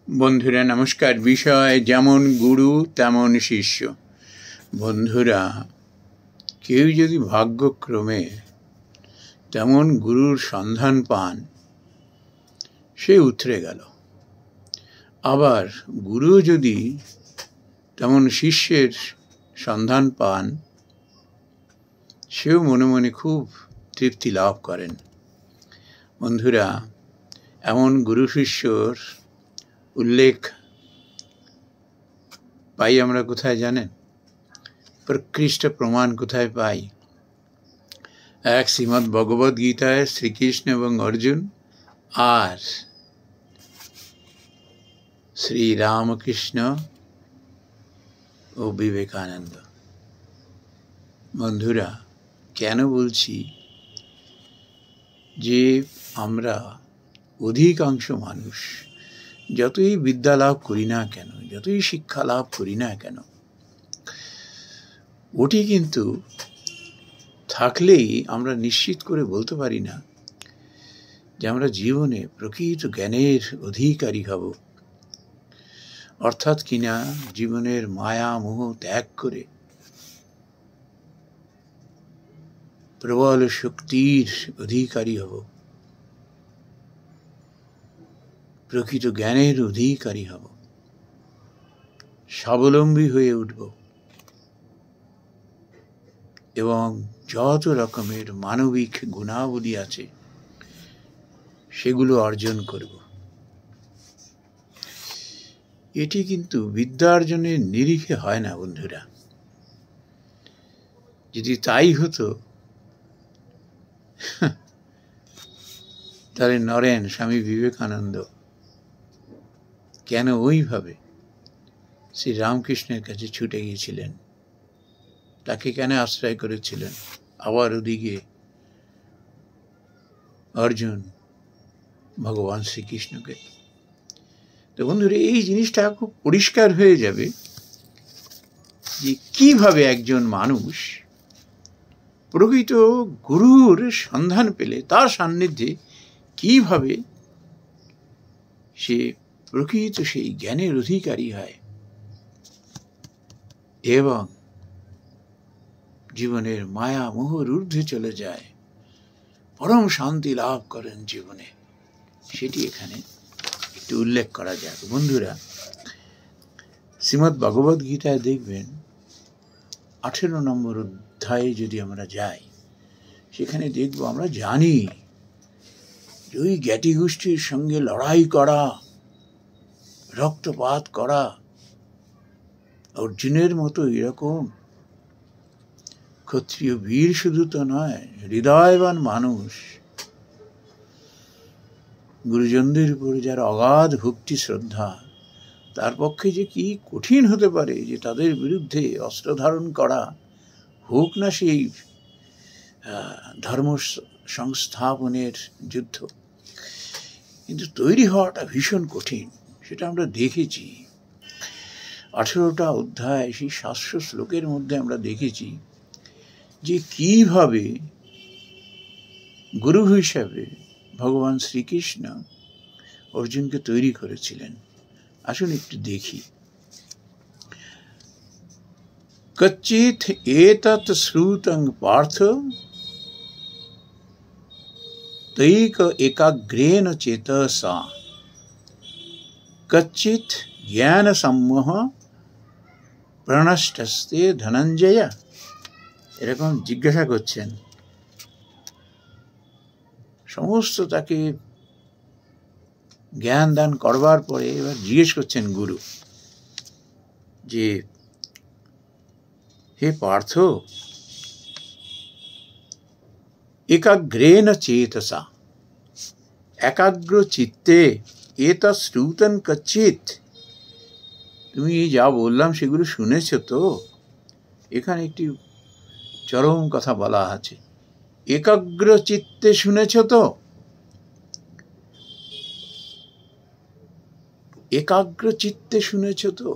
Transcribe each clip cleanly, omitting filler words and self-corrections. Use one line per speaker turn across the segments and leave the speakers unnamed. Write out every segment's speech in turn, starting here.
বন্ধুরা নমস্কার। বিষয় যেমন গুরু তেমন শিষ্য। বন্ধুরা, কেউ যদি ভাগ্যক্রমে তেমন গুরুর সন্ধান পান, সে উতরে গেল। আবার গুরু যদি তেমন শিষ্যের সন্ধান পান, সেও মনে মনে খুব তৃপ্তি লাভ করেন। বন্ধুরা, এমন গুরু শিষ্যর উল্লেখ পাই আমরা কোথায় জানেন? প্রকৃষ্ট প্রমাণ কোথায় পাই? এক শ্রীমদ্ ভগবদ গীতায় শ্রীকৃষ্ণ এবং অর্জুন, আর শ্রী রামকৃষ্ণ ও বিবেকানন্দ। বন্ধুরা, কেন বলছি যে আমরা অধিকাংশ মানুষ যতই বিদ্যা লাভ করি না কেন, যতই শিক্ষা লাভ করি না কেন, ওটি কিন্তু থাকলেই আমরা নিশ্চিত করে বলতে পারি না যে আমরা জীবনে প্রকৃত জ্ঞানের অধিকারী হব। অর্থাৎ কিনা জীবনের মায়া মোহ ত্যাগ করে প্রবল শক্তির অধিকারী হব, প্রকৃত জ্ঞানের অধিকারী হব, স্বাবলম্বী হয়ে উঠব এবং যত রকমের মানবিক গুণাবলী আছে সেগুলো অর্জন করব। এটি কিন্তু বিদ্যার্জনের নিরিখে হয় না বন্ধুরা। যদি তাই হতো তাহলে নরেন স্বামী বিবেকানন্দ কেন ওইভাবে শ্রী রামকৃষ্ণের কাছে ছুটে গিয়েছিলেন, তাকে কেন আশ্রয় করেছিলেন? আবার ওদিকে অর্জুন ভগবান শ্রীকৃষ্ণকে। তো বন্ধুরা, এই জিনিসটা খুব পরিষ্কার হয়ে যাবে যে কিভাবে একজন মানুষ প্রকৃত গুরুর সন্ধান পেলে তার সান্নিধ্যে কিভাবে সে প্রকৃত সেই জ্ঞানের অধিকারী হয় এবং জীবনের মায়া মোহর ঊর্ধ্বে চলে যায়, পরম শান্তি লাভ করেন জীবনে। সেটি এখানে একটু উল্লেখ করা যাক। বন্ধুরা, শ্রীমদ্ ভগবদ গীতায় দেখবেন 18 নম্বর অধ্যায়ে যদি আমরা যাই, সেখানে দেখব, আমরা জানি যে ওই জ্ঞাতি গোষ্ঠীর সঙ্গে লড়াই করা, রক্তপাত করা, অর্জুনের মতো এরকম ক্ষত্রিয় বীর শুধু তো নয়, হৃদয়বান মানুষ, গুরুজনদের উপরে যার অগাধ ভক্তি শ্রদ্ধা, তার পক্ষে যে কি কঠিন হতে পারে যে তাদের বিরুদ্ধে অস্ত্র ধারণ করা, হোক না সেই ধর্ম সংস্থাপনের যুদ্ধ, কিন্তু তৈরি হওয়াটা ভীষণ কঠিন। সেটা আমরা দেখেছি 18টা অধ্যায়, সেই 700 শ্লোকের মধ্যে আমরা দেখেছি যে কিভাবে গুরু হিসাবে ভগবান শ্রীকৃষ্ণ অর্জুনকে তৈরি করেছিলেন। আসুন একটু দেখি। কচ্চিৎ এতৎ শ্রুতং পার্থ তৈক একাগ্রেণ চেতসা কচ্চিৎ জ্ঞান সম্মোহ প্রণষ্টস্তে ধনঞ্জয়। এরকম জিজ্ঞাসা করছেন, সমস্ত তাকে জ্ঞান দান করবার পরে এবার জিজ্ঞেস করছেন গুরু যে, হে পার্থ, একাগ্রেণ চেতসা, একাগ্র চিত্তে এতৎ শ্রুতং কচ্চিৎ, তুমি যা বললাম সেগুলো শুনেছ তো? এখানে একটি চরম কথা বলা আছে, একাগ্র চিত্তে শুনেছ তো? একাগ্র চিত্তে শুনেছ তো?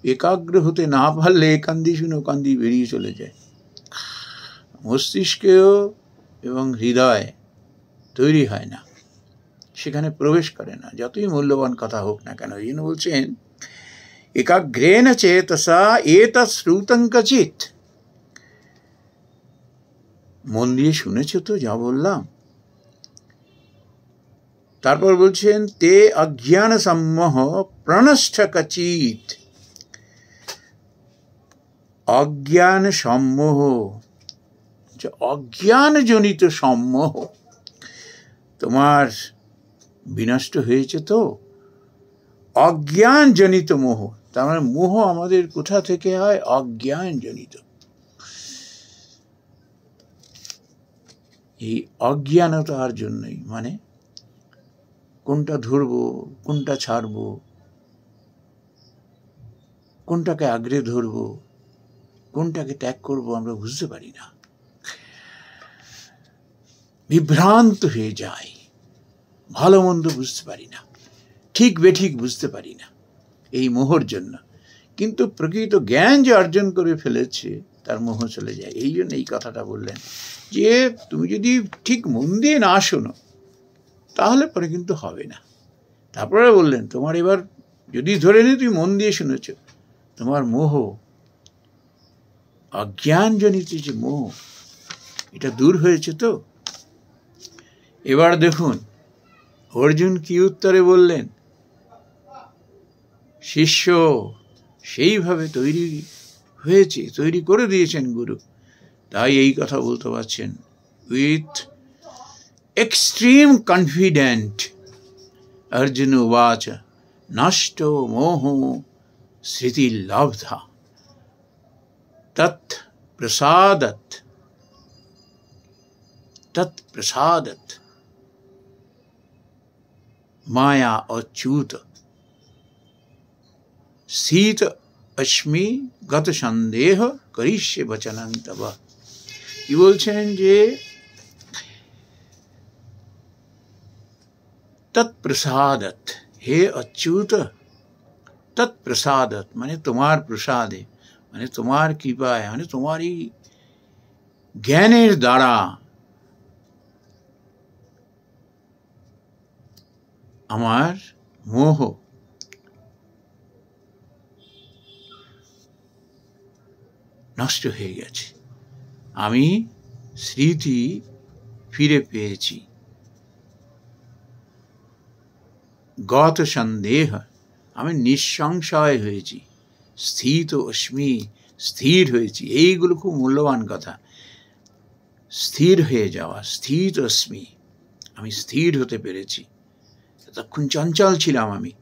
একাগ্র হতে না পারলে কান্দি শুনো কান্দি বেরিয়ে চলে যায়। মস্তিষ্কেও এবং হৃদয় তৈরি হয় না, সেখানে প্রবেশ করে না, যতই মূল্যবান কথা হোক না কেন। এই জন্য বলছেন একাগ্রেণ চেতসা এতৎ শ্রুতং ক্বচিৎ। মন দিয়ে শুনেছ তো যা বললাম? তারপর বলছেন তে অজ্ঞান সম্মোহ প্রনষ্ঠ ক্বচিৎ। অজ্ঞান সম্মোহ, অজ্ঞান জনিত সম্মোহ তোমার বিনষ্ট হয়েছে তো। অজ্ঞান জনিত মোহ, তার মানে মোহ আমাদের কোথা থেকে হয়? অজ্ঞান জনিত। এই অজ্ঞানতার জন্যই, মানে কোনটা ধরবো, কোনটা ছাড়বো, কোনটাকে আঁকড়ে ধরবো, কোনটাকে ত্যাগ করবো আমরা বুঝতে পারি না, বিভ্রান্ত হয়ে যায়, ভালো মন্দ বুঝতে পারি না, ঠিক বেঠিক বুঝতে পারি না এই মোহর জন্য। কিন্তু প্রকৃত জ্ঞান যে অর্জন করে ফেলেছে তার মোহ চলে যায়। এই জন্য এই কথাটা বললেন যে তুমি যদি ঠিক মন দিয়ে না শোনো তাহলে পরে কিন্তু হবে না। তারপরে বললেন তোমার এবার যদি ধরে নি তুমি মন দিয়ে শুনেছ, তোমার মোহ, অজ্ঞানজনিত যে মোহ, এটা দূর হয়েছে তো। এবার দেখুন অর্জুন কি উত্তরে বললেন। শিষ্য সেইভাবে তৈরি হয়েছে, তৈরি করে দিয়েছেন গুরু, তাই এই কথা বলতে পারছেন উইথ এক্সট্রিম কনফিডেন্ট। অর্জুন উবাচ নষ্ট মোহ স্মৃতিলব্ধা তৎ প্রসাদত মায়া অচ্যুত शीत अश्मि गत সন্দেহ করিষ্যে বচনং তব। কি বলছেন যে তৎপ্রসাদত, হে অচ্যুত, তৎপ্রসাদত মানে তোমার প্রসাদে, মানে তোমার কৃপায়, মানে তোমারই জ্ঞানের দ্বারা আমার মোহ নষ্ট হয়ে গেছে, আমি স্মৃতি ফিরে পেয়েছি। গত সন্দেহ, আমি নিঃসংশয় হয়েছি। স্থিত অস্মি, স্থির হয়েছি। এইগুলো খুব মূল্যবান কথা। স্থির হয়ে যাওয়া, স্থিত অস্মি, আমি স্থির হতে পেরেছি। এতক্ষণ চঞ্চল ছিলাম আমি।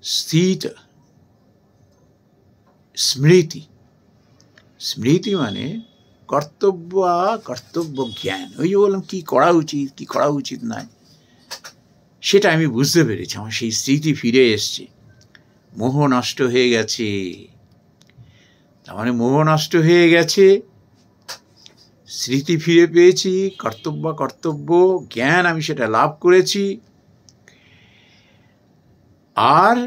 স্থিত স্মৃতি, স্মৃতি মানে কর্তব্য, কর্তব্য জ্ঞান। ওই যে বললাম কি করা উচিত কি করা উচিত নয়, সেটা আমি বুঝতে পেরেছি। আমার সেই স্মৃতি ফিরে এসছে। মোহ নষ্ট হয়ে গেছে, তার মানে মোহ নষ্ট হয়ে গেছে, স্মৃতি ফিরে পেয়েছি, কর্তব্য জ্ঞান আমি সেটা লাভ করেছি। আর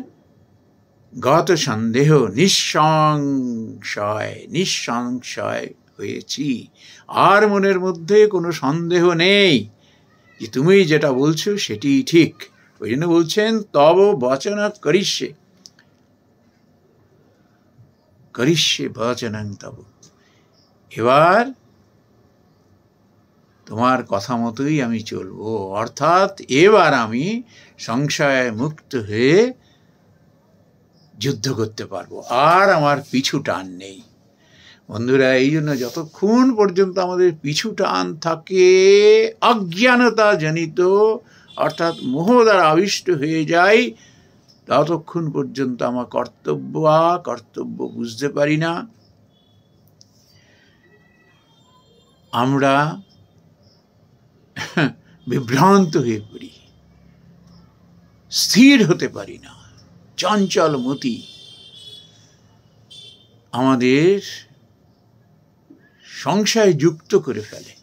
গত সন্দেহ, নিঃসংশয় হয়েছি। আর মনের মধ্যে কোনো সন্দেহ নেই যে তুমি যেটা বলছো সেটি ঠিক। ওই জন্য বলছেন তব বচন করিষ্যে বচনং তব। এবার তোমার কথা মতোই আমি চলবো, অর্থাৎ এবার আমি সংশয় মুক্ত হয়ে যুদ্ধ করতে পারবো, আর আমার পিছু টান নেই। বন্ধুরা, এই জন্য যতক্ষণ পর্যন্ত আমাদের পিছু টান থাকে অজ্ঞানতা জনিত, অর্থাৎ মোহ দ্বারা আবিষ্ট হয়ে যায়, ততক্ষণ পর্যন্ত আমার কর্তব্য বুঝতে পারি না। আমরা বিভ্রান্ত হয়ে পড়ি, স্থির হতে পারি না। চঞ্চল মতি আমাদের সংশয় যুক্ত করে ফেলে।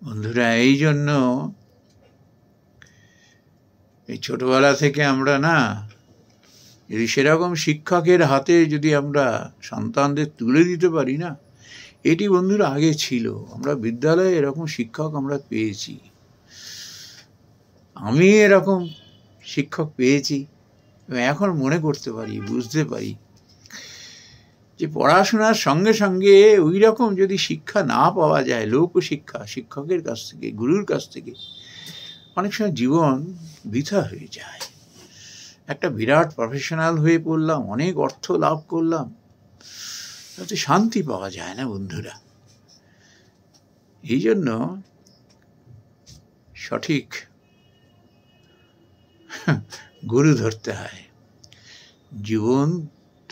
বন্ধুরা, এই জন্য এই ছোটবেলা থেকে আমরা না যদি সেরকম শিক্ষকের হাতে যদি আমরা সন্তানদের তুলে দিতে পারি না, এটি বন্ধুরা আগে ছিল, আমরা বিদ্যালয়ে এরকম শিক্ষক আমরা পেয়েছি, আমি এরকম শিক্ষক পেয়েছি, এখন মনে করতে পারি, বুঝতে পারি যে পড়াশোনার সঙ্গে সঙ্গে ওই রকম যদি শিক্ষা না পাওয়া যায়, লোকশিক্ষা, শিক্ষকের কাছ থেকে, গুরুর কাছ থেকে, অনেক সময় জীবন বৃথা হয়ে যায়। একটা বিরাট প্রফেশনাল হয়ে পড়লাম, অনেক অর্থ লাভ করলাম, তাতে শান্তি পাওয়া যায় না বন্ধুরা। এই জন্য সঠিক গুরু ধরতে হয়, জীবন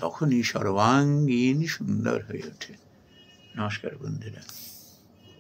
তখনই সর্বাঙ্গীন সুন্দর হয়ে ওঠে। নমস্কার বন্ধুরা।